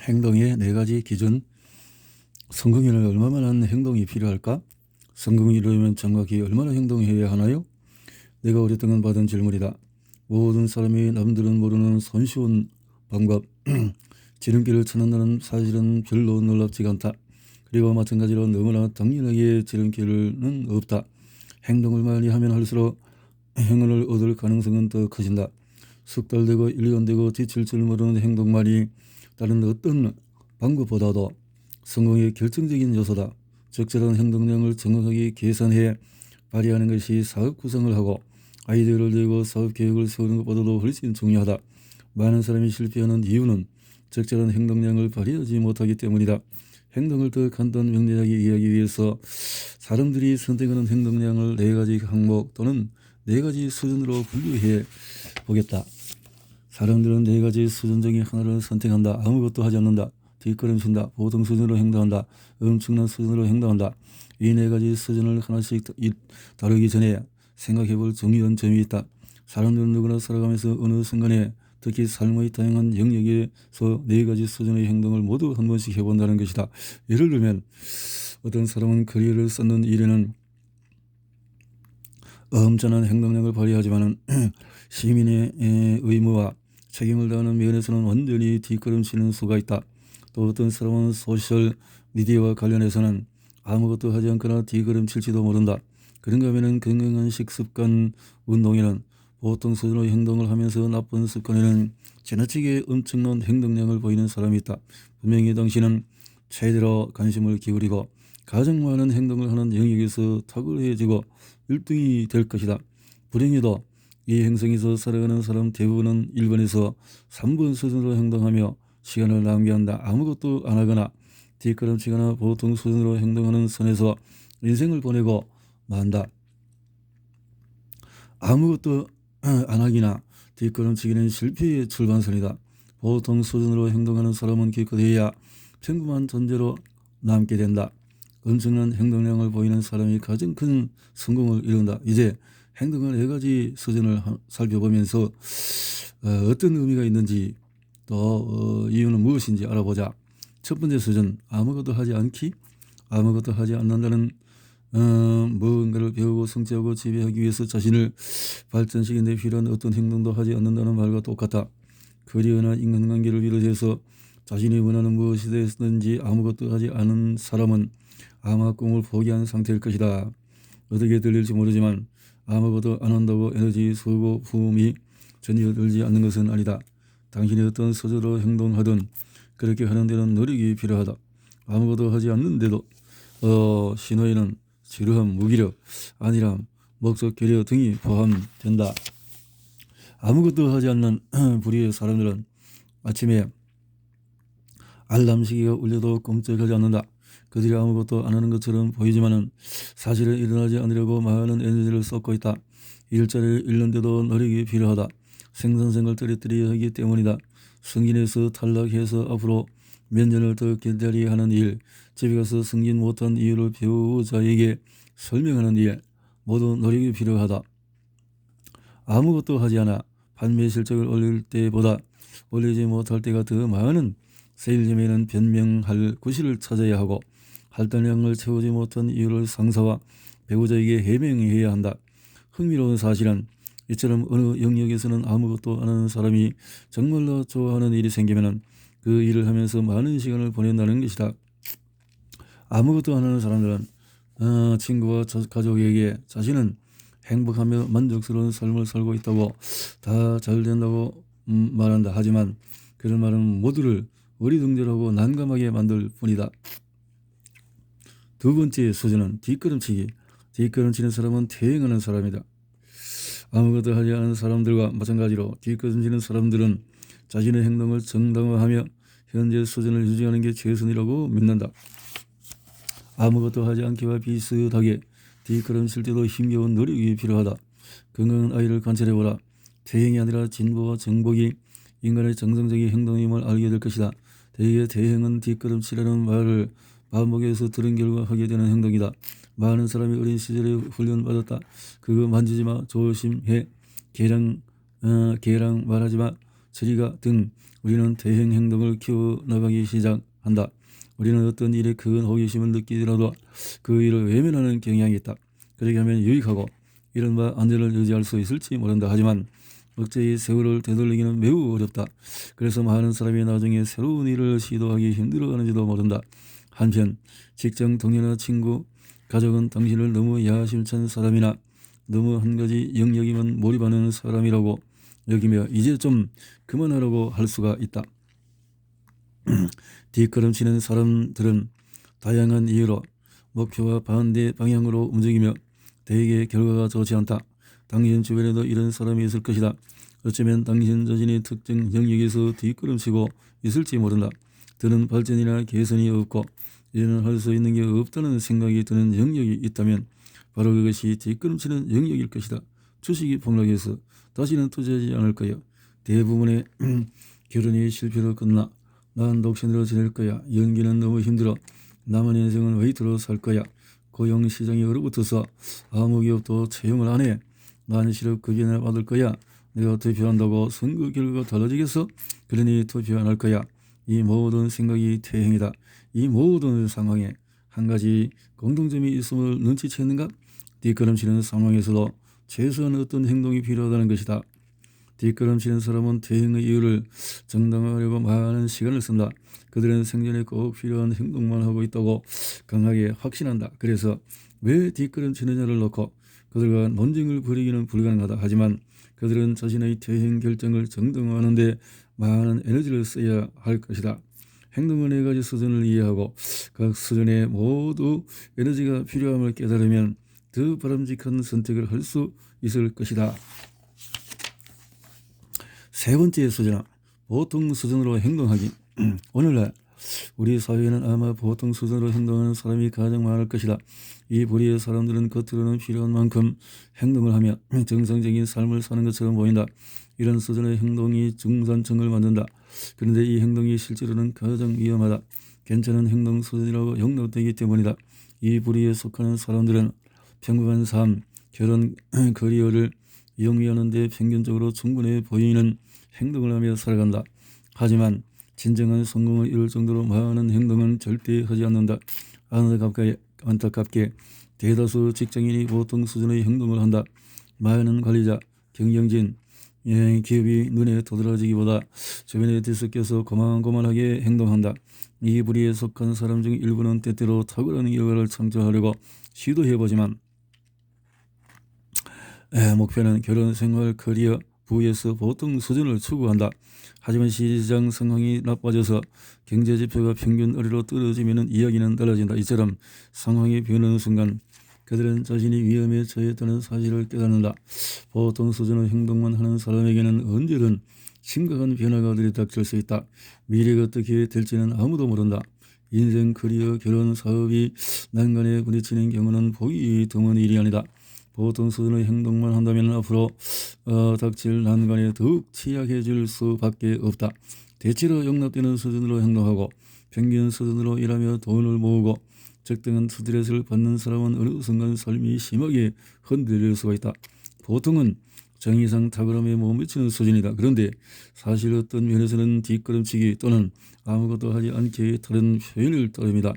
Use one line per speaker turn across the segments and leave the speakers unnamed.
행동의 네 가지 기준. 성공에는 얼마만한 행동이 필요할까? 성공을 이루려면 정확히 얼마나 행동해야 하나요? 내가 오랫동안 받은 질문이다. 모든 사람이 남들은 모르는 손쉬운 방법, 지름길을 찾는다는 사실은 별로 놀랍지가 않다. 그리고 마찬가지로 너무나 당연하게 지름길은 없다. 행동을 많이 하면 할수록 행운을 얻을 가능성은 더 커진다. 석 달 되고 1년 되고 지칠 줄 모르는 행동만이 다른 어떤 방법보다도 성공의 결정적인 요소다. 적절한 행동량을 정확하게 계산해 발휘하는 것이 사업 구성을 하고 아이디어를 내고 사업 계획을 세우는 것보다도 훨씬 중요하다. 많은 사람이 실패하는 이유는 적절한 행동량을 발휘하지 못하기 때문이다. 행동을 더 간단 명료하게 이해하기 위해서 사람들이 선택하는 행동량을 네 가지 항목 또는 네 가지 수준으로 분류해 보겠다. 사람들은 네 가지 수준 중에 하나를 선택한다. 아무것도 하지 않는다. 뒷걸음친다. 보통 수준으로 행동한다. 엄청난 수준으로 행동한다. 이 네 가지 수준을 하나씩 다루기 전에 생각해 볼 중요한 점이 있다. 사람들은 누구나 살아가면서 어느 순간에 특히 삶의 다양한 영역에서 네 가지 수준의 행동을 모두 한 번씩 해본다는 것이다. 예를 들면 어떤 사람은 커리어를 쌓는 일에는 엄청난 행동력을 발휘하지만 시민의 의무와 책임을 다하는 면에서는 완전히 뒷걸음치는 수가 있다. 또 어떤 사람은 소셜 미디어와 관련해서는 아무것도 하지 않거나 뒷걸음칠지도 모른다. 그런가 하면 건강한 식습관 운동에는 보통 수준의 행동을 하면서 나쁜 습관에는 지나치게 엄청난 행동량을 보이는 사람이 있다. 분명히 당신은 최대로 관심을 기울이고 가장 많은 행동을 하는 영역에서 탁월해지고 1등이 될 것이다. 불행히도 이 행성에서 살아가는 사람 대부분은 1번에서 3번 수준으로 행동하며 시간을 낭비한다. 아무것도 안 하거나 뒷걸음치거나 보통 수준으로 행동하는 선에서 인생을 보내고 만다. 아무것도 안 하기나 뒷걸음치기는 실패의 출발선이다. 보통 수준으로 행동하는 사람은 기껏해야 평범한 존재로 남게 된다. 엄청난 행동량을 보이는 사람이 가장 큰 성공을 이룬다. 이제 행동의 네 가지 수준을 살펴보면서 어떤 의미가 있는지 또 이유는 무엇인지 알아보자. 첫 번째 수준, 아무것도 하지 않기. 아무것도 하지 않는다는 무언가를 배우고 성취하고 지배하기 위해서 자신을 발전시키는 데 필요한 어떤 행동도 하지 않는다는 말과 똑같다. 커리어나 인간관계를 비롯해서 자신이 원하는 무엇이 됐든지 아무것도 하지 않은 사람은 아마 꿈을 포기한 상태일 것이다. 어떻게 들릴지 모르지만 아무것도 안 한다고 에너지 소고 품이 전혀 들지 않는 것은 아니다. 당신이 어떤 수준으로 행동하든 그렇게 하는 데는 노력이 필요하다. 아무것도 하지 않는데도 신호에는 지루함, 무기력, 안일함, 목적, 결여 등이 포함된다. 아무것도 하지 않는 불의의 사람들은 아침에 알람 시계가 울려도 꼼짝하지 않는다. 그들이 아무것도 안 하는 것처럼 보이지만은 사실은 일어나지 않으려고 많은 에너지를 쏟고 있다. 일자리를 잃는데도 노력이 필요하다. 생산성을 떨어뜨려야 하기 때문이다. 승진에서 탈락해서 앞으로 몇 년을 더 기다려야 하는 일, 집에 가서 승진 못한 이유를 배우자에게 설명하는 일, 모두 노력이 필요하다. 아무것도 하지 않아 판매 실적을 올릴 때보다 올리지 못할 때가 더 많은 세일즈맨은 변명할 구실을 찾아야 하고 할당량을 채우지 못한 이유를 상사와 배우자에게 해명해야 한다. 흥미로운 사실은 이처럼 어느 영역에서는 아무것도 안 하는 사람이 정말로 좋아하는 일이 생기면 그 일을 하면서 많은 시간을 보낸다는 것이다. 아무것도 안 하는 사람들은 친구와 가족에게 자신은 행복하며 만족스러운 삶을 살고 있다고 다 잘 된다고 말한다. 하지만 그런 말은 모두를 어리둥절하고 난감하게 만들 뿐이다. 두 번째 수준은 뒷걸음치기. 뒷걸음치는 사람은 퇴행하는 사람이다. 아무것도 하지 않은 사람들과 마찬가지로 뒷걸음치는 사람들은 자신의 행동을 정당화하며 현재 수준을 유지하는 게 최선이라고 믿는다. 아무것도 하지 않기와 비슷하게 뒷걸음칠 때도 힘겨운 노력이 필요하다. 건강한 아이를 관찰해보라. 퇴행이 아니라 진보와 정복이 인간의 정상적인 행동임을 알게 될 것이다. 대개 퇴행은 뒷걸음치라는 말을 반복해서 들은 결과 하게 되는 행동이다. 많은 사람이 어린 시절에 훈련받았다. 그거 만지지마, 조심해, 개랑 말하지마, 처리가 등 우리는 대행 행동을 키워나가기 시작한다. 우리는 어떤 일에 큰 호기심을 느끼더라도 그 일을 외면하는 경향이 있다. 그렇게 하면 유익하고 이른바 안전을 유지할 수 있을지 모른다. 하지만 억제의 세월을 되돌리기는 매우 어렵다. 그래서 많은 사람이 나중에 새로운 일을 시도하기 힘들어하는지도 모른다. 한편 직장 동료나 친구, 가족은 당신을 너무 야심찬 사람이나 너무 한 가지 영역에만 몰입하는 사람이라고 여기며 이제 좀 그만하라고 할 수가 있다. 뒷걸음치는 사람들은 다양한 이유로 목표와 반대 방향으로 움직이며 대개 결과가 좋지 않다. 당신 주변에도 이런 사람이 있을 것이다. 어쩌면 당신 자신의 특정 영역에서 뒷걸음치고 있을지 모른다. 드는 발전이나 개선이 없고 이제는 할 수 있는 게 없다는 생각이 드는 영역이 있다면 바로 그것이 뒷걸음치는 영역일 것이다. 주식이 폭락해서 다시는 투자하지 않을 거야. 대부분의 결혼이 실패로 끝나 난 독신으로 지낼 거야. 연기는 너무 힘들어. 남은 인생은 웨이트로 살 거야. 고용시장이 얼어붙어서 아무 기업도 채용을 안 해. 난 실업급여나 받을 거야. 내가 투표한다고 선거 결과가 달라지겠어? 그러니 투표 안 할 거야. 이 모든 생각이 퇴행이다. 이 모든 상황에 한 가지 공통점이 있음을 눈치챘는가? 뒷걸음치는 상황에서도 최소한 어떤 행동이 필요하다는 것이다. 뒷걸음치는 사람은 퇴행의 이유를 정당화하려고 많은 시간을 쓴다. 그들은 생존에 꼭 필요한 행동만 하고 있다고 강하게 확신한다. 그래서 왜 뒷걸음치느냐를 놓고 그들과 논쟁을 벌이기는 불가능하다. 하지만 그들은 자신의 퇴행 결정을 정당화하는 데 많은 에너지를 써야 할 것이다. 행동의 네 가지 수준을 이해하고 각 수준에 모두 에너지가 필요함을 깨달으면 더 바람직한 선택을 할 수 있을 것이다. 세 번째 수준은 보통 수준으로 행동하기. 오늘날 우리 사회에는 아마 보통 수준으로 행동하는 사람이 가장 많을 것이다. 이 부류의 사람들은 겉으로는 필요한 만큼 행동을 하며 정상적인 삶을 사는 것처럼 보인다. 이런 수준의 행동이 중산층을 만든다. 그런데 이 행동이 실제로는 가장 위험하다. 괜찮은 행동 수준이라고 용납되기 때문이다. 이 부류에 속하는 사람들은 평범한 삶, 결혼, 커리어를 영위하는 데 평균적으로 충분해 보이는 행동을 하며 살아간다. 하지만 진정한 성공을 이룰 정도로 많은 행동은 절대 하지 않는다. 안타깝게 대다수 직장인이 보통 수준의 행동을 한다. 많은 관리자, 경영진, 기업이 눈에 도드라지기보다 주변에 뒤섞여서 고만고만하게 행동한다. 이 부류에 속한 사람 중 일부는 때때로 탁월한 결과를 창조하려고 시도해보지만 목표는 결혼, 생활, 커리어, 부에서 보통 수준을 추구한다. 하지만 시장 상황이 나빠져서 경제지표가 평균 어리로 떨어지면 이야기는 달라진다. 이처럼 상황이 변하는 순간 그들은 자신이 위험에 처했다는 사실을 깨닫는다. 보통 수준의 행동만 하는 사람에게는 언제든 심각한 변화가 들이닥칠 수 있다. 미래가 어떻게 될지는 아무도 모른다. 인생, 커리어, 결혼, 사업이 난간에 부딪히는 경우는 보기 드문 일이 아니다. 보통 수준의 행동만 한다면 앞으로 닥칠 난관에 더욱 취약해질 수밖에 없다. 대체로 용납되는 수준으로 행동하고 평균 수준으로 일하며 돈을 모으고 적당한 스트레스를 받는 사람은 어느 순간 삶이 심하게 흔들릴 수가 있다. 보통은 정의상 탁월함에 못 미치는 수준이다. 그런데 사실 어떤 면에서는 뒷걸음치기 또는 아무것도 하지 않기의 다른 표현을 따릅니다.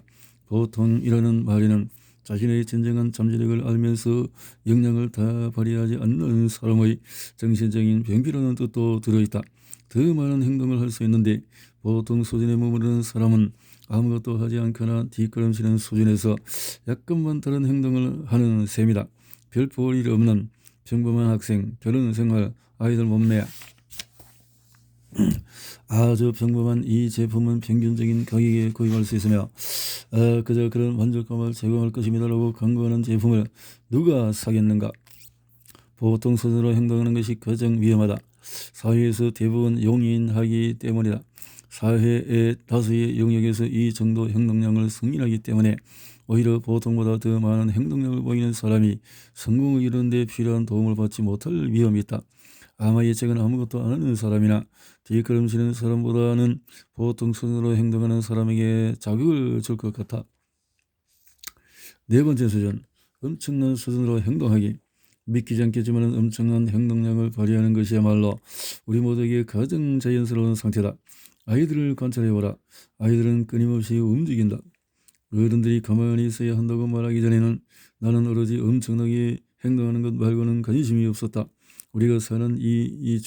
보통이라는 말에는 자신의 진정한 잠재력을 알면서 역량을 다 발휘하지 않는 사람의 정신적인 병피라는 뜻도 들어있다. 더 많은 행동을 할 수 있는데 보통 수준에 머무르는 사람은 아무것도 하지 않거나 뒷걸음치는 수준에서 약간만 다른 행동을 하는 셈이다. 별 볼 일 없는 평범한 학생, 결혼 생활, 아이들 몸매. 아주 평범한 이 제품은 평균적인 가격에 구입할 수 있으며 그저 그런 만족감을 제공할 것입니다라고 광고하는 제품을 누가 사겠는가? 보통 수준으로 행동하는 것이 가장 위험하다. 사회에서 대부분 용인하기 때문이다. 사회의 다수의 영역에서 이 정도 행동량을 승인하기 때문에 오히려 보통보다 더 많은 행동량을 보이는 사람이 성공을 이루는 데 필요한 도움을 받지 못할 위험이 있다. 아마 예측은 아무것도 안 하는 사람이나 뒷걸음치는 사람보다는 보통 수준으로 행동하는 사람에게 자극을 줄 것 같아. 네 번째 수준, 엄청난 수준으로 행동하기. 믿기지 않겠지만 엄청난 행동량을 발휘하는 것이야말로 우리 모두에게 가장 자연스러운 상태다. 아이들을 관찰해보라. 아이들은 끊임없이 움직인다. 어른들이 가만히 있어야 한다고 말하기 전에는 나는 오로지 엄청나게 행동하는 것 말고는 관심이 없었다. 우리가 사는 이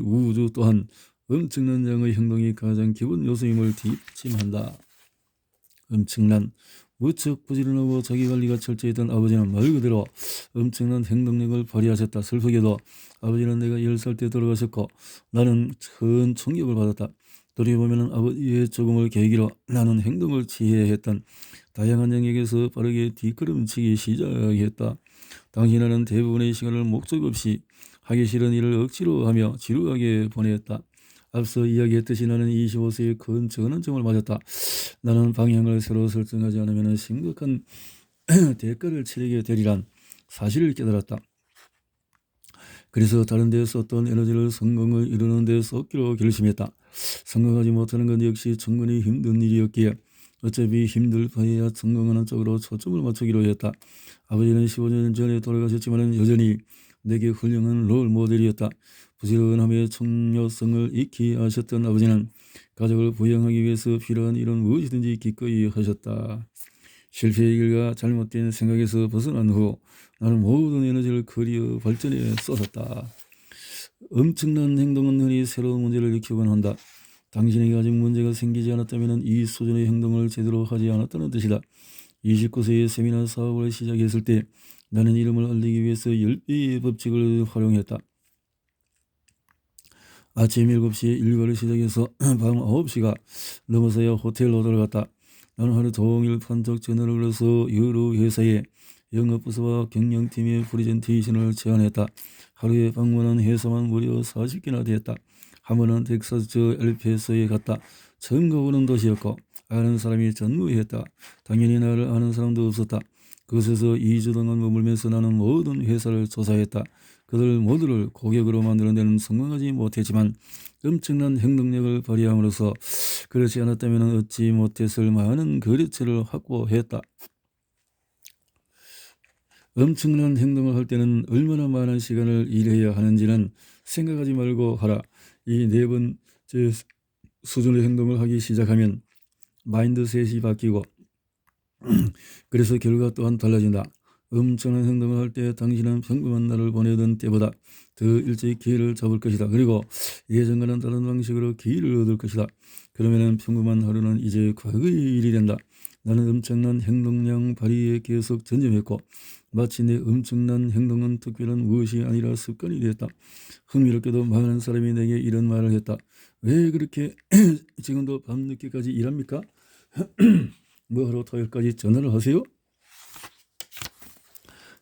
우주 또한 엄청난 양의 행동이 가장 기본 요소임을 뒷받침한다. 엄청난 무척 부지런하고 자기관리가 철저했던 아버지는 말 그대로 엄청난 행동력을 발휘하셨다. 슬프게도 아버지는 내가 10살 때 돌아가셨고 나는 큰 충격을 받았다. 돌이켜보면 아버지의 죽음을 계기로 나는 행동을 취해야 했던 다양한 영역에서 빠르게 뒷걸음치기 시작했다. 당시 나는 대부분의 시간을 목적 없이 하기 싫은 일을 억지로 하며 지루하게 보냈다. 앞서 이야기했듯이 나는 25세에 큰 전환점을 맞았다. 나는 방향을 새로 설정하지 않으면 심각한 대가를 치르게 되리란 사실을 깨달았다. 그래서 다른 데 썼던 에너지를 성공을 이루는 데 쏟기로 결심했다. 성공하지 못하는 건 역시 충분히 힘든 일이었기에 어차피 힘들 바에야 성공하는 쪽으로 초점을 맞추기로 했다. 아버지는 15년 전에 돌아가셨지만 여전히 내게 훌륭한 롤 모델이었다. 부지런함의 중요성을 익히 아셨던 아버지는 가족을 부양하기 위해서 필요한 일은 무엇이든지 기꺼이 하셨다. 실패의 길과 잘못된 생각에서 벗어난 후 나는 모든 에너지를 커리어 발전에 쏟았다. 엄청난 행동은 흔히 새로운 문제를 일으키곤 한다. 당신에게 아직 문제가 생기지 않았다면 이 수준의 행동을 제대로 하지 않았다는 뜻이다. 29세에 세미나 사업을 시작했을 때 나는 이름을 알리기 위해서 10배의 법칙을 활용했다. 아침 7시에 일과를 시작해서 밤 9시가 넘어서야 호텔로 돌아갔다. 나는 하루 종일 판촉 전화를 걸어서 여러 회사에 영업부서와 경영팀의 프레젠테이션을 제안했다. 하루에 방문한 회사만 무려 40개나 되었다. 한 번은 텍사스 엘페소에 갔다. 처음 가보는 도시였고 아는 사람이 전무했다. 당연히 나를 아는 사람도 없었다. 그곳에서 2주 동안 머물면서 나는 모든 회사를 조사했다. 그들 모두를 고객으로 만드는 데는 성공하지 못했지만 엄청난 행동력을 발휘함으로써 그렇지 않았다면 얻지 못했을 많은 거래처를 확보했다. 엄청난 행동을 할 때는 얼마나 많은 시간을 일해야 하는지는 생각하지 말고 하라. 이 네 번째 수준의 행동을 하기 시작하면 마인드셋이 바뀌고 그래서 결과 또한 달라진다. 엄청난 행동을 할 때 당신은 평범한 날을 보내던 때보다 더 일찍 기회를 잡을 것이다. 그리고 예전과는 다른 방식으로 기회를 얻을 것이다. 그러면 평범한 하루는 이제 과거의 일이 된다. 나는 엄청난 행동량 발휘에 계속 전념했고 마치 내 엄청난 행동은 특별한 무엇이 아니라 습관이 되었다. 흥미롭게도 많은 사람이 내게 이런 말을 했다. 왜 그렇게 지금도 밤늦게까지 일합니까? 뭐하러 토요일까지 전화를 하세요?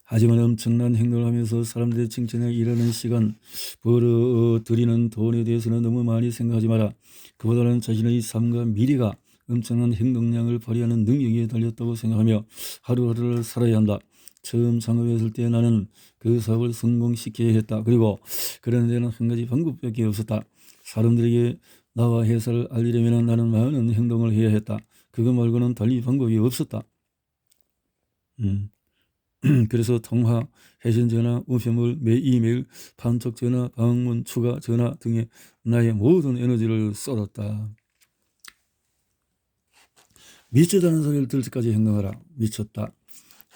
하지만 엄청난 행동을 하면서 사람들의 칭찬에 일하는 시간, 벌어들이는 돈에 대해서는 너무 많이 생각하지 마라. 그보다는 자신의 삶과 미래가 엄청난 행동량을 발휘하는 능력에 달렸다고 생각하며 하루하루를 살아야 한다. 처음 창업했을 때 나는 그 사업을 성공시켜야 했다. 그리고 그런 데는 한 가지 방법밖에 없었다. 사람들에게 나와 회사를 알리려면 나는 많은 행동을 해야 했다. 그거 말고는 달리 방법이 없었다. 그래서 통화, 회신 전화, 우편물, 이메일, 판촉 전화, 방문, 추가 전화 등에 나의 모든 에너지를 쏟았다. 미쳤다는 소리를 들을 때까지 행동하라. 미쳤다.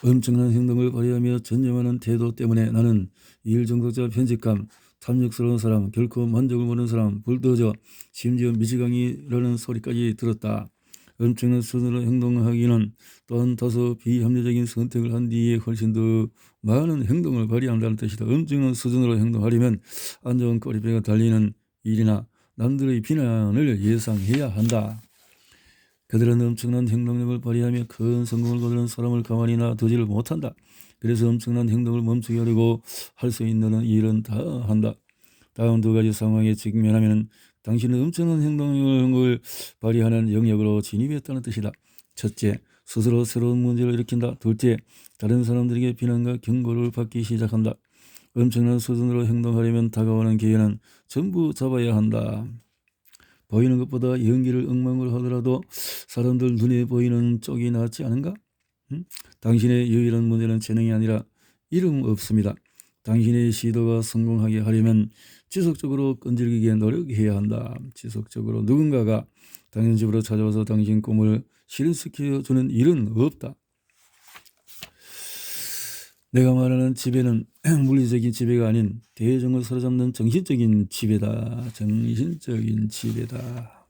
엄청난 행동을 발휘하며 전념하는 태도 때문에 나는 일정독자 편집감, 탐욕스러운 사람, 결코 만족을 모르는 사람, 불도저, 심지어 미치광이라는 소리까지 들었다. 엄청난 수준으로 행동하기는 또한 다소 비합리적인 선택을 한 뒤에 훨씬 더 많은 행동을 발휘한다는 뜻이다. 엄청난 수준으로 행동하려면 안 좋은 꼬리배가 달리는 일이나 남들의 비난을 예상해야 한다. 그들은 엄청난 행동력을 발휘하며 큰 성공을 거두는 사람을 가만히 놔두지를 못한다. 그래서 엄청난 행동을 멈추게 하려고 할 수 있는 일은 다 한다. 다음 두 가지 상황에 직면하면 당신은 엄청난 행동력을 발휘하는 영역으로 진입했다는 뜻이다. 첫째, 스스로 새로운 문제를 일으킨다. 둘째, 다른 사람들에게 비난과 경고를 받기 시작한다. 엄청난 수준으로 행동하려면 다가오는 기회는 전부 잡아야 한다. 보이는 것보다 연기를 엉망으로 하더라도 사람들 눈에 보이는 쪽이 낫지 않은가? 당신의 유일한 문제는 재능이 아니라 이름 없습니다. 당신의 시도가 성공하게 하려면 지속적으로 끈질기게 노력해야 한다. 지속적으로 누군가가 당신 집으로 찾아와서 당신 꿈을 실현시켜주는 일은 없다. 내가 말하는 지배는 물리적인 지배가 아닌 대중을 사로잡는 정신적인 지배다. 정신적인 지배다.